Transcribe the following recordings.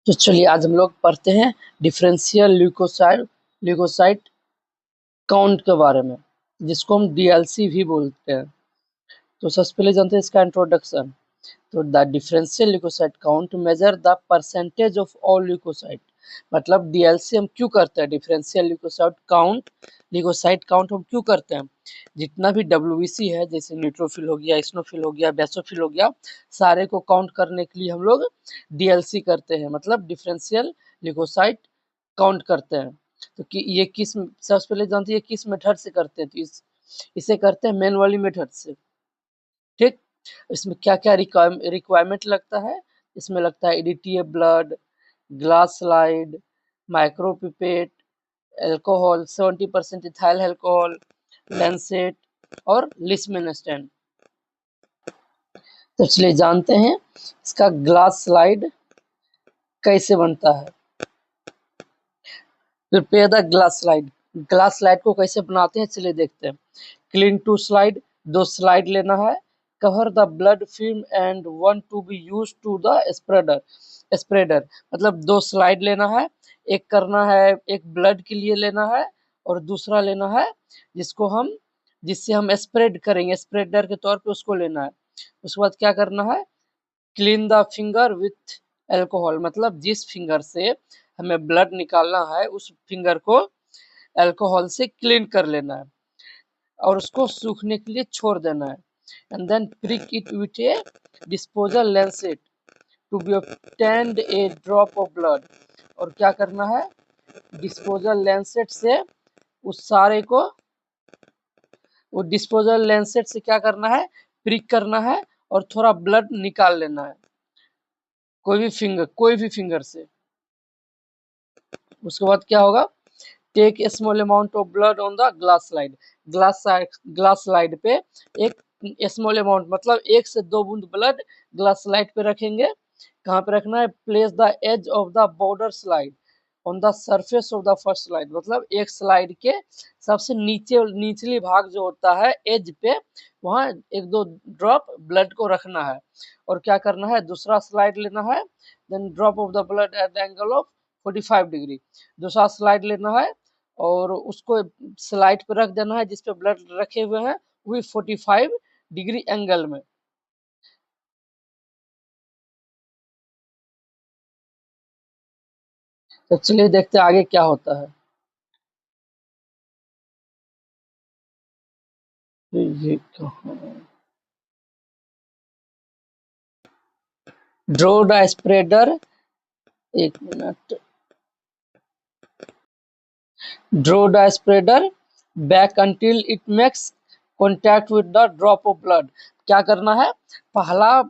तो चलिए आज हम लोग पढ़ते हैं डिफरेंशियल ल्यूकोसाइट काउंट के बारे में, जिसको हम डीएलसी भी बोलते हैं। तो सबसे पहले जानते हैं इसका इंट्रोडक्शन। तो the differential leucocyte count measure the percentage of all leucocyte. मतलब डीएलसी हम क्यों करते हैं, डिफरेंशियल ल्यूकोसाइट काउंट हम क्यों करते हैं। जितना भी डब्ल्यूबीसी है, जैसे न्यूट्रोफिल हो गया, इसनोफिल हो गया, बेसोफिल हो गया, सारे को काउंट करने के लिए हम लोग डीएलसी करते हैं, मतलब डिफरेंशियल ल्यूकोसाइट काउंट करते हैं। तो कि ये किस, सबसे पहले जानते हैं किस मेथड से करते हैं। तो इसे करते हैं मैनुअली मेथड से। ठीक, इसमें क्या क्या रिक्वायरमेंट लगता है। इसमें लगता है EDTA blood, glass slide, micropipette, alcohol 70% ethyl alcohol, lancet और लिस्मन स्टैंड। तो चलिए जानते हैं इसका ग्लास स्लाइड कैसे बनता है। Prepare the glass slide. Glass slide को कैसे बनाते हैं चलिए देखते हैं। क्लीन टू स्लाइड, 2 स्लाइड लेना है। Cover the blood film and one to be use to the spreader. मतलब 2 स्लाइड लेना है, एक करना है, एक ब्लड के लिए लेना है और दूसरा लेना है जिससे हम स्प्रेड करेंगे, स्प्रेडर के तौर पे उसको लेना है। उसके बाद क्या करना है, clean the finger with alcohol. मतलब जिस फिंगर से हमें ब्लड निकालना है उस फिंगर को अल्कोहल से क्लीन कर लेना है और उसको सूखने के लिए छोड़ देना है। And then prick it with a disposal lancet to be obtained a drop of blood. और क्या करना है, डिस्पोजल लैंसेट से उस सारे को, वो डिस्पोजल लैंसेट से क्या करना है, प्रिक करना है और थोड़ा ब्लड निकाल लेना है, कोई भी फिंगर से। उसके बाद क्या होगा, take a small amount of blood on the glass slide पे एक स्मॉल अमाउंट, मतलब 1 से 2 बूंद ब्लड ग्लास स्लाइड पे रखेंगे। कहाँ पे रखना है, place the edge of the border slide on the surface of the first slide. मतलब एक स्लाइड के सबसे निचली भाग जो होता है एज पे, वहाँ 1-2 ड्रॉप ब्लड को रखना है। और क्या करना है, दूसरा स्लाइड लेना है, then drop of the blood at the angle of 45 degree. दूसरा स्लाइड लेना है और उसको स्लाइड पर रख देना है जिस पे ब्लड रखे हुए हैं, वही 45 डिग्री एंगल में। तो चलिए देखते हैं आगे क्या होता है। ये draw the spreader, 1 minute, draw the spreader back until it makes contact with the drop of blood. क्या करना है, पहला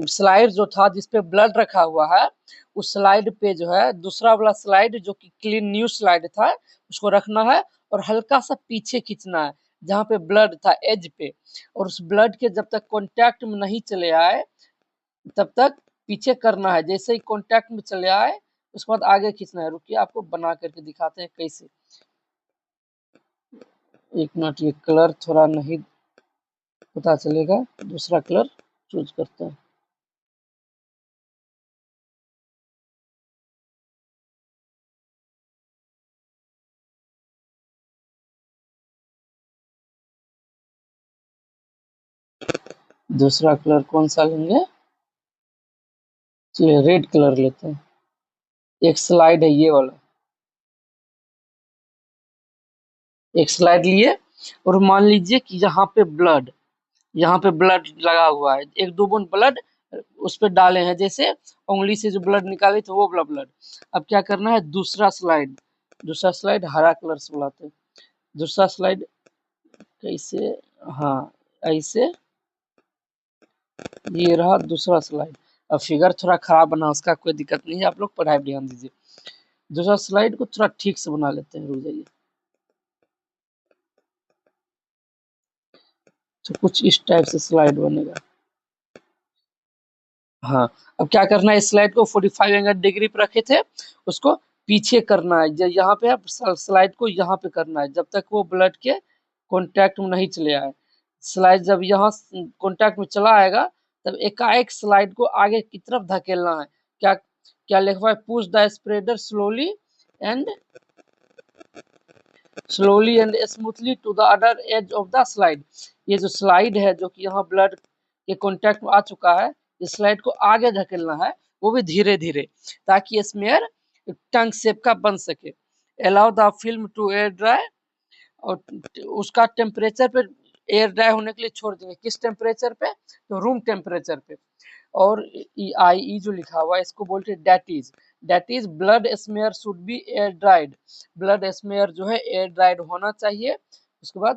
स्लाइड जो था जिसपे ब्लड रखा हुआ है, उस स्लाइड पे जो है दूसरा वाला स्लाइड जो कि क्लीन न्यू स्लाइड था उसको रखना है और हल्का सा पीछे खींचना है जहाँ पे ब्लड था एज पे। और उस ब्लड के जब तक कांटेक्ट में नहीं चले आए तब तक पीछे करना है। जैसे ही कांटेक्ट में चले आए उसके बाद आगे खींचना है। रुकिए आपको बना करके दिखाते हैं कैसे। 1 मिनट, ये कलर थोड़ा नहीं पता चलेगा, दूसरा कलर चूज करते हैं। दूसरा कलर कौन सा लेंगे, चलिए रेड कलर लेते हैं। एक स्लाइड है ये वाला, एक स्लाइड लिए और मान लीजिए कि यहाँ पे ब्लड लगा हुआ है, 1-2 बूंद ब्लड उस पर डाले हैं, जैसे उंगली से जो ब्लड निकाले थे वो वाला ब्लड। अब क्या करना है, दूसरा स्लाइड हरा कलर से बुलाते हैं। दूसरा स्लाइड कैसे, हाँ ऐसे, ये रहा दूसरा स्लाइड। अब फिगर थोड़ा खराब बना, उसका कोई दिक्कत नहीं है, आप लोग पढ़ाई ध्यान दीजिए। दूसरा स्लाइड को थोड़ा ठीक से बना लेते हैं, रुक जाइए। तो कुछ इस टाइप से स्लाइड बनेगा। हाँ, अब क्या करना है, इस स्लाइड को 45 एंगल डिग्री पे रखे थे, उसको पीछे करना है। यहाँ पे आप स्लाइड को यहाँ पे करना है जब तक वो ब्लड के कांटेक्ट में नहीं चले आए। स्लाइड जब यहाँ कांटेक्ट में चला आएगा तब एकाएक स्लाइड को आगे की तरफ धकेलना है। क्या क्या लिखा हुआ है, push the spreader slowly and smoothly to the other edge of the slide. ये जो स्लाइड है जो कि यहाँ ब्लड के कॉन्टेक्ट में आ चुका है, इस स्लाइड को आगे धकेलना है, वो भी धीरे धीरे, ताकि स्मेयर टंग शेप का बन सके। Allow the film to air dry, और उसका टेम्परेचर पे एयर ड्राई होने के लिए छोड़ देंगे। किस टेम्परेचर पे, तो रूम टेम्परेचर पे। और आई जो लिखा हुआ है इसको बोलते हैं that is blood smear should be air dried. Blood smear जो है एयर ड्राइड होना चाहिए। उसके बाद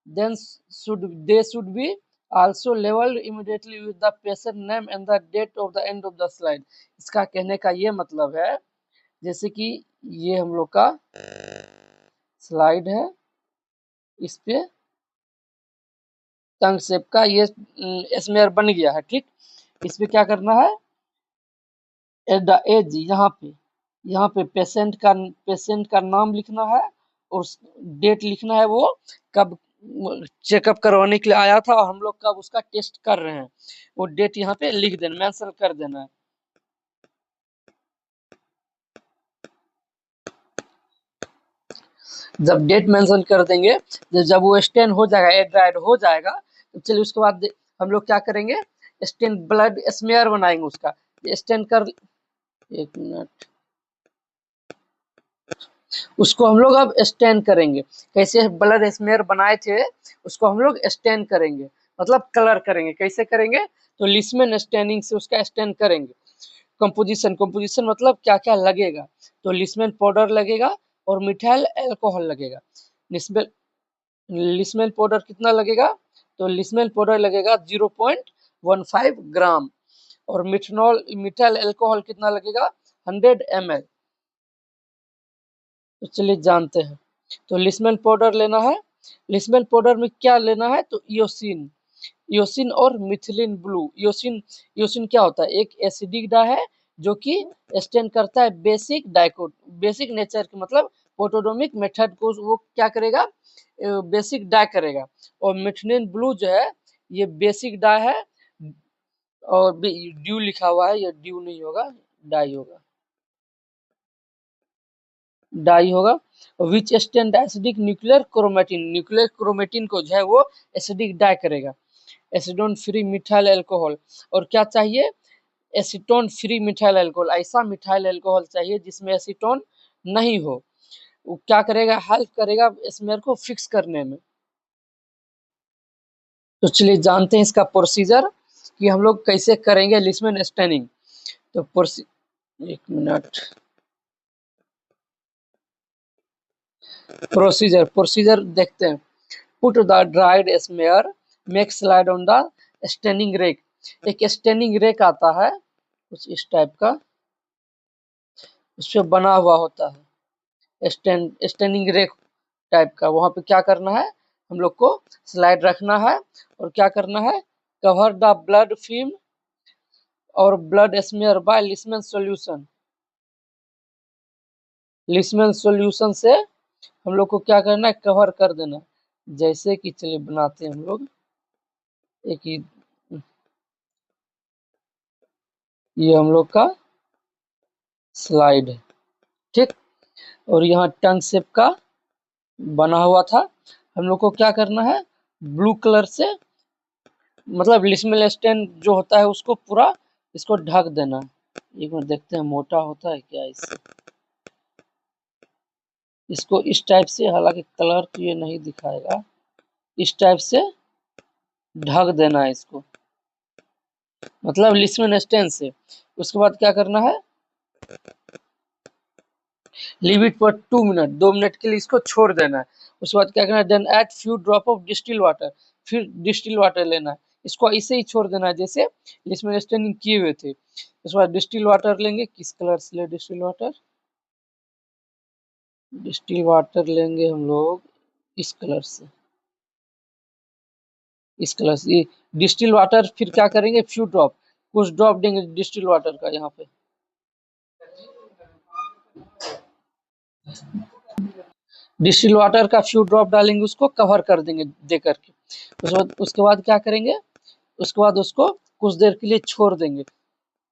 then should be also leveled immediately with the patient name and the date of the end of the slide। इसका कहने का ये मतलब है, जैसे कि ये हम लोग का स्लाइड है, इस पे टंग शेप का ये स्मेयर बन गया है, ठीक। इस पे क्या करना है, एट द एज, यहाँ पे पेशेंट का नाम लिखना है और डेट लिखना है, वो कब चेकअप करवाने के लिए आया था और हम लोग कब उसका टेस्ट कर रहे हैं, वो डेट यहाँ पे लिख देना, मेंशन कर देना है। जब डेट मेंशन कर देंगे, जब वो स्टेन हो जाएगा, एयर ड्राइड हो जाएगा, तो चलिए उसके बाद हम लोग क्या करेंगे, स्टेन ब्लड स्मेयर बनाएंगे उसका। स्टेन कर, एक मिनट, उसको हम लोग अब स्टेन करेंगे। कैसे ब्लड स्मेयर बनाए थे उसको हम लोग स्टेन करेंगे, मतलब कलर करेंगे। कैसे करेंगे, तो लिस्मेन स्टेनिंग से उसका स्टेन करेंगे। कंपोजिशन मतलब क्या क्या लगेगा, तो लिस्मेन पाउडर लगेगा और मिथाइल अल्कोहल लगेगा। लिस्मेन पाउडर कितना लगेगा, तो लिस्मेन पाउडर लगेगा 0.15 ग्राम, और मिथाइल अल्कोहल कितना लगेगा, 100 ml। तो चलिए जानते हैं। तो लिस्मेन पाउडर लेना है। लिस्मेन पाउडर में क्या लेना है, तो योसिन और मिथिलिन ब्लू। योसिन क्या होता है, एक एसिडिक डाई है जो कि स्टेन करता है बेसिक नेचर के, मतलब पोटोडोमिक मेथड को वो क्या करेगा, बेसिक डाई करेगा। और मिथिलिन ब्लू जो है ये बेसिक डाई है, और ड्यू लिखा हुआ है, ये ड्यू नहीं होगा, डाई होगा, डाई होगा। विच स्टेन एसिडिक न्यूक्लियर क्रोमेटिन को जो है वो एसिडिक डाई करेगा। एसीटोन फ्री मिथाइल अल्कोहल, और क्या चाहिए, एसीटोन फ्री मिथाइल अल्कोहल, ऐसा मिथाइल अल्कोहल चाहिए जिसमें एसीटोन नहीं हो। वो क्या करेगा, हेल्प करेगा स्मेयर को फिक्स करने में। तो चलिए जानते हैं इसका प्रोसीजर कि हम लोग कैसे करेंगे लिस्मेन स्टेनिंग। तो एक मिनट, प्रोसीजर देखते हैं। Put the dried smear, make slide on the staining rack. एक स्टेनिंग रेक आता है कुछ इस टाइप का, उस पर बना हुआ होता है स्टेनिंग रेक टाइप का। वहां पे क्या करना है, हम लोग को स्लाइड रखना है और क्या करना है, कवर द ब्लड फिल्म और blood smear by Leishman solution. Leishman solution से हम लोग को क्या करना है, कवर कर देना। जैसे कि चलिए बनाते हैं हम लोग एक ही, ये हम लोग का स्लाइड है, ठीक। और यहाँ टंग शेप का बना हुआ था। हम लोग को क्या करना है, ब्लू कलर से, मतलब लिस्मेल स्टेन जो होता है उसको पूरा इसको ढक देना। एक मिनट देखते हैं मोटा होता है क्या इससे। इसको इस टाइप से, हालांकि कलर तो ये नहीं दिखाएगा, इस टाइप से ढक देना है इसको, मतलब लिस्मेन स्टेन से। उसके बाद क्या करना है, leave it for 2 minute, 2 minute के लिए इसको छोड़ देना है। उसके बाद क्या करना है, then add few drop of distil water, फिर डिस्टिल वाटर लेना है। इसको ऐसे ही छोड़ देना है जैसे जिसमें स्टेनिंग किए हुए थे। उसके बाद डिस्टिल वाटर लेंगे, किस कलर से ले डिस्टिल वाटर, डिस्टिल वाटर लेंगे हम लोग इस कलर से, इस कलर से। ये डिस्टिल वाटर फिर क्या करेंगे, फ्यू ड्रॉप, कुछ ड्रॉप देंगे डिस्टिल वाटर का यहाँ पे। डिस्टिल वाटर का फ्यू ड्रॉप डालेंगे, उसको कवर कर देंगे दे करके। उसके बाद क्या करेंगे, उसके बाद उसको कुछ देर के लिए छोड़ देंगे।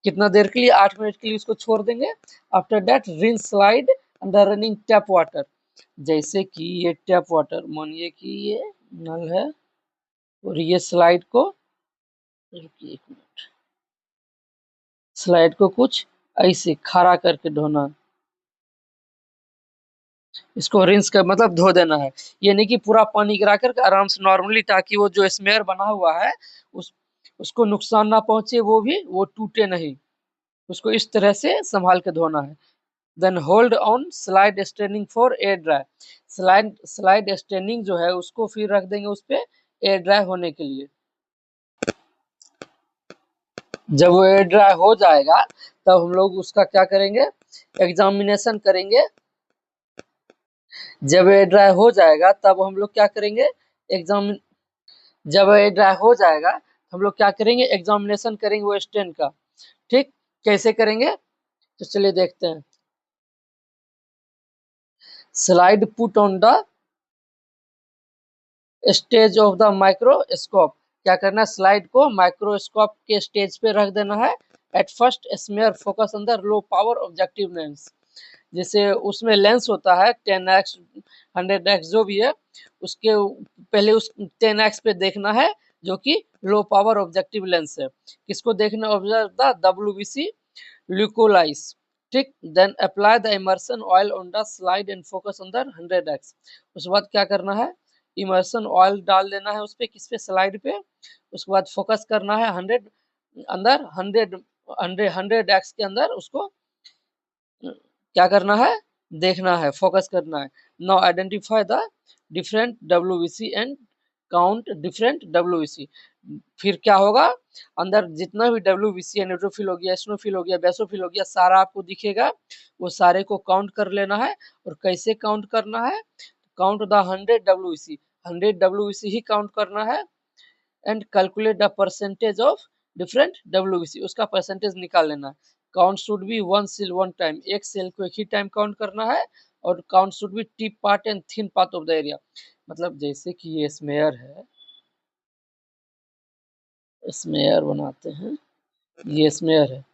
कितना देर के लिए, 8 मिनट के लिए उसको छोड़ देंगे। After that rinse slide under running tap water. जैसे कि ये टैप वाटर, मानिए कि ये नल है और ये स्लाइड को, रुकिए एक मिनट, स्लाइड को कुछ ऐसे खड़ा करके धोना, इसको रिंस कर मतलब धो देना है। ये नहीं कि पूरा पानी गिरा कर आराम से नॉर्मली, ताकि वो जो स्मेयर बना हुआ है उस उसको नुकसान ना पहुंचे, वो भी वो टूटे नहीं, उसको इस तरह से संभाल के धोना है। Then hold on slide staining for air dry. Slide staining जो है उसको फिर रख देंगे उस पे एयर ड्राई होने के लिए। जब वो एयर ड्राई हो जाएगा तब हम लोग उसका क्या करेंगे, एग्जामिनेशन करेंगे। जब एयर ड्राई हो जाएगा तब हम लोग क्या करेंगे, एग्जाम जब एयर ड्राई हो जाएगा हम लोग क्या करेंगे, एग्जामिनेशन करेंगे वो स्टेन का। ठीक, कैसे करेंगे तो चलिए देखते हैं। Slide put on the stage of the microscope. क्या करना है, स्लाइड को माइक्रोस्कोप के स्टेज पे रख देना है। At first smear focus on the low power objective lens. जैसे उसमें लेंस होता है 10x 100x जो भी है, उसके पहले उस 10x पे देखना है, जो कि लो पावर ऑब्जेक्टिव लेंस है। किसको देखना, ऑब्जर्व द WBC ल्यूकोलाइस। ठीक, then apply the immersion oil on the slide and focus on the 100x। उसके बाद क्या करना है, इमर्सन ऑयल डाल देना है उस पे, किस पे, स्लाइड पे। उसके बाद फोकस करना है 100 अंदर, 100x के अंदर उसको क्या करना है, देखना है, फोकस करना है। Now identify the different WBC and count different WBC। फिर क्या होगा, अंदर जितना भी WBC है, न्यूट्रोफिल हो गया, एस्नोफिल हो गया, बेसोफिल हो गया, सारा आपको दिखेगा। वो सारे को काउंट कर लेना है। और कैसे काउंट करना है, काउंट द 100 WBC, 100 WBC ही काउंट करना है। And calculate the percentage of different WBC, उसका परसेंटेज निकाल लेना है। Count should be one cell one time, एक सेल को एक ही टाइम काउंट करना है। और count should be tip part and thin part of the area. मतलब जैसे कि ये स्मेयर है, स्मेयर बनाते हैं, ये स्मेयर है।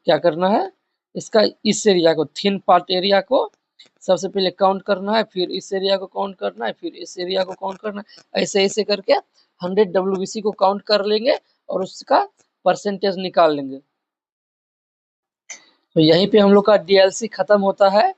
क्या करना है, इसका इस एरिया को, थिन पार्ट एरिया को सबसे पहले काउंट करना है, फिर इस एरिया को काउंट करना है, फिर इस एरिया को काउंट करना है। ऐसे ऐसे करके 100 WBC को काउंट कर लेंगे और उसका परसेंटेज निकाल लेंगे। तो यहीं पे हम लोग का DLC खत्म होता है।